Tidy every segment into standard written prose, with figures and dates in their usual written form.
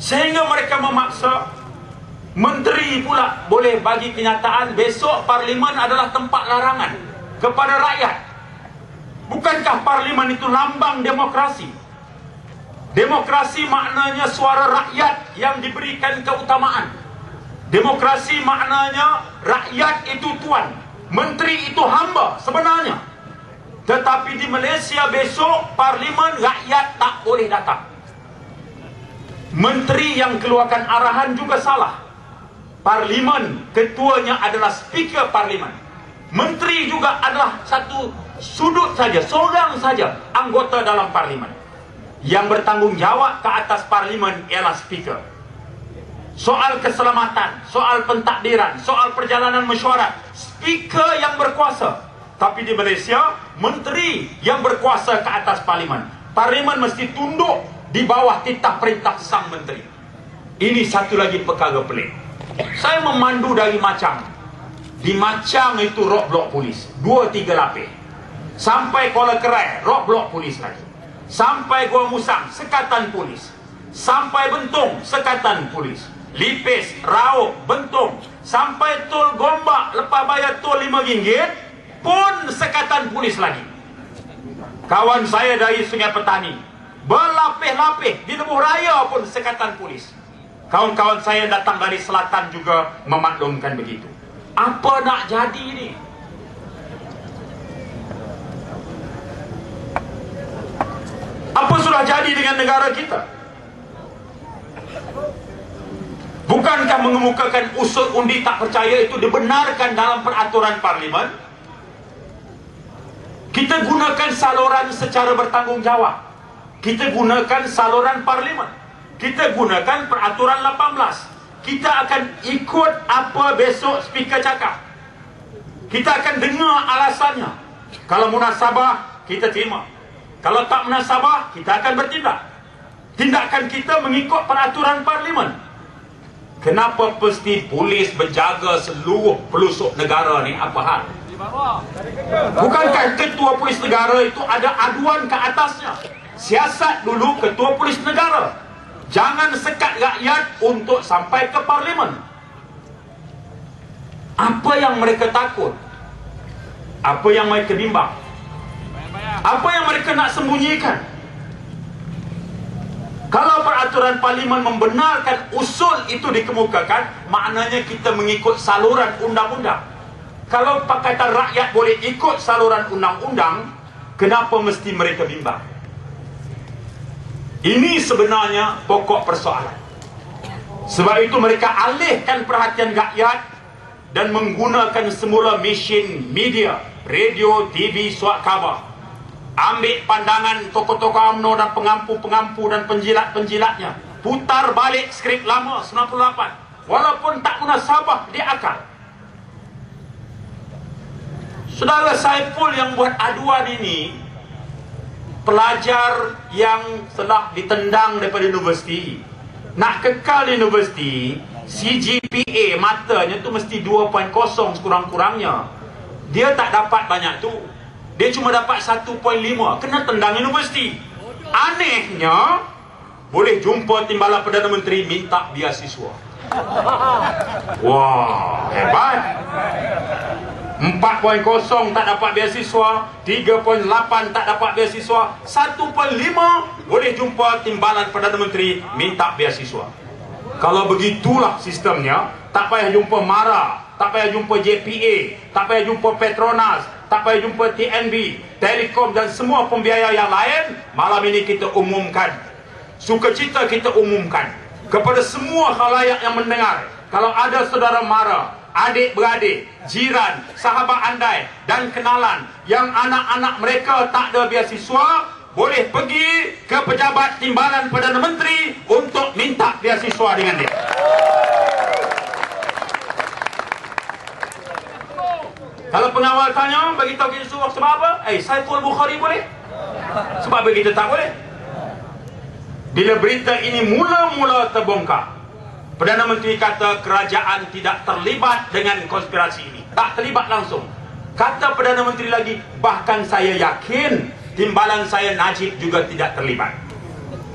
Sehingga mereka memaksa menteri pula boleh bagi kenyataan besok parlimen adalah tempat larangan kepada rakyat. Bukankah parlimen itu lambang demokrasi? Demokrasi maknanya suara rakyat yang diberikan keutamaan. Demokrasi maknanya rakyat itu tuan, menteri itu hamba sebenarnya. Tetapi di Malaysia besok parlimen rakyat tak boleh datang. Menteri yang keluarkan arahan juga salah. Parlimen ketuanya adalah speaker parlimen. Menteri juga adalah satu sudut saja, seorang saja anggota dalam parlimen. Yang bertanggungjawab ke atas parlimen ialah speaker. Soal keselamatan, soal pentadbiran, soal perjalanan mesyuarat, speaker yang berkuasa. Tapi di Malaysia, menteri yang berkuasa ke atas parlimen. Parlimen mesti tunduk di bawah titah perintah sang menteri. Ini satu lagi perkara pelik. Saya memandu dari Machang. Di Machang itu rok blok polis 2-3 lapis. Sampai Kuala Kerai rok blok polis lagi. Sampai Gua Musang sekatan polis. Sampai Bentong sekatan polis. Lipis, Rauk, Bentong. Sampai tol Gombak lepas bayar tol RM5 pun sekatan polis lagi. Kawan saya dari Sungai Petani berlapis-lapis di Lebuh Raya pun sekatan polis. Kawan-kawan saya datang dari selatan juga memaklumkan begitu. Apa nak jadi ni? Apa sudah jadi dengan negara kita? Bukankah mengemukakan usul undi tak percaya itu dibenarkan dalam peraturan parlimen? Kita gunakan saluran secara bertanggungjawab. Kita gunakan saluran parlimen. Kita gunakan peraturan 18. Kita akan ikut apa besok speaker cakap. Kita akan dengar alasannya. Kalau munasabah, kita terima. Kalau tak munasabah, kita akan bertindak. Tindakan kita mengikut peraturan parlimen. Kenapa mesti polis berjaga seluruh pelusuk negara ni? Apa hal? Bukankah ketua polis negara itu ada aduan ke atasnya? Siasat dulu ketua polis negara. Jangan sekat rakyat untuk sampai ke parlimen. Apa yang mereka takut? Apa yang mereka bimbang? Apa yang mereka nak sembunyikan? Kalau peraturan parlimen membenarkan usul itu dikemukakan, maknanya kita mengikut saluran undang-undang. Kalau Pakatan Rakyat boleh ikut saluran undang-undang, kenapa mesti mereka bimbang? Ini sebenarnya pokok persoalan. Sebab itu mereka alihkan perhatian rakyat dan menggunakan semula mesin media, radio, TV, surat khabar. Ambil pandangan tokoh-tokoh UMNO dan pengampu-pengampu dan penjilat-penjilatnya. Putar balik skrip lama 98. Walaupun tak munasabah di akal. Saudara Saiful yang buat aduan ini pelajar yang telah ditendang daripada universiti, nak kekal di universiti, CGPA matanya tu mesti 2.0 sekurang-kurangnya. Dia tak dapat banyak tu. Dia cuma dapat 1.5, kena tendang universiti. Anehnya, boleh jumpa timbalan Perdana Menteri minta biasiswa. Wah, hebat. 4.0 tak dapat beasiswa, 3.8 tak dapat beasiswa, 1.5 boleh jumpa timbalan Perdana Menteri minta beasiswa. Kalau begitulah sistemnya, tak payah jumpa MARA, tak payah jumpa JPA, tak payah jumpa Petronas, tak payah jumpa TNB, Telekom dan semua pembiaya yang lain. Malam ini kita umumkan, sukacita kita umumkan kepada semua khalayak yang mendengar. Kalau ada saudara MARA, adik-beradik, jiran, sahabat andai dan kenalan yang anak-anak mereka tak ada beasiswa, boleh pergi ke pejabat timbalan Perdana Menteri untuk minta beasiswa dengan dia. Kalau pengawal tanya, bagi tahu kita suruh sebab apa? Saiful Bukhari boleh? Sebab apa kita tak boleh? Bila berita ini mula-mula terbongkar, Perdana Menteri kata kerajaan tidak terlibat dengan konspirasi ini. Tak terlibat langsung. Kata Perdana Menteri lagi, bahkan saya yakin timbalan saya Najib juga tidak terlibat.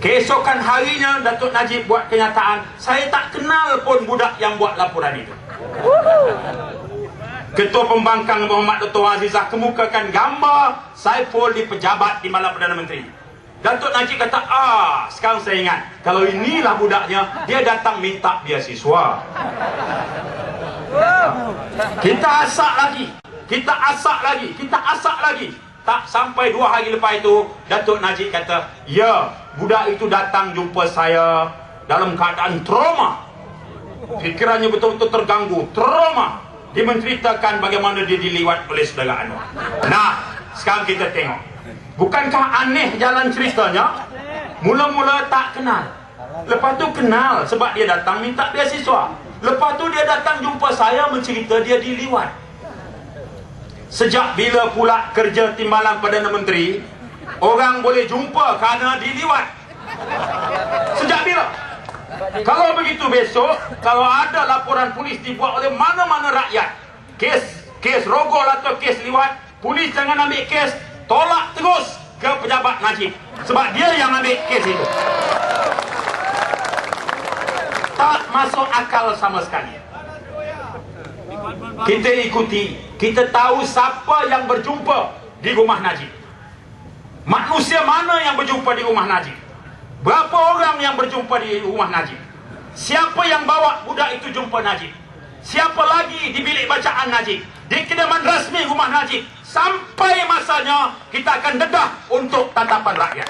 Keesokan harinya Datuk Najib buat kenyataan, saya tak kenal pun budak yang buat laporan itu. Ketua Pembangkang Muhammad Dr. Azizah kemukakan gambar Saiful di pejabat di Malam Perdana Menteri. Datuk Najib kata, sekarang saya ingat, kalau inilah budaknya, dia datang minta beasiswa. Kita asak lagi, kita asak lagi, kita asak lagi. Tak sampai 2 hari lepas itu, Datuk Najib kata, ya, budak itu datang jumpa saya dalam keadaan trauma. Fikirannya betul-betul terganggu, trauma. Dia menceritakan bagaimana dia diliwat oleh saudara Anwar. Nah, sekarang kita tengok. Bukankah aneh jalan ceritanya? Mula-mula tak kenal, lepas tu kenal sebab dia datang minta beasiswa. Lepas tu dia datang jumpa saya mencerita dia diliwat. Sejak bila pula kerja Timbalan Perdana Menteri orang boleh jumpa kerana diliwat? Sejak bila? Kalau begitu besok, kalau ada laporan polis dibuat oleh mana-mana rakyat, kes rogol atau kes liwat, polis jangan ambil kes, tolak terus ke pejabat Najib, sebab dia yang ambil kes itu. Tak masuk akal sama sekali. Kita ikuti, kita tahu siapa yang berjumpa di rumah Najib, manusia mana yang berjumpa di rumah Najib, berapa orang yang berjumpa di rumah Najib, siapa yang bawa budak itu jumpa Najib, siapa lagi di bilik bacaan Najib, di kediaman rasmi rumah Najib. Sampai masanya kita akan dedah untuk tatapan rakyat.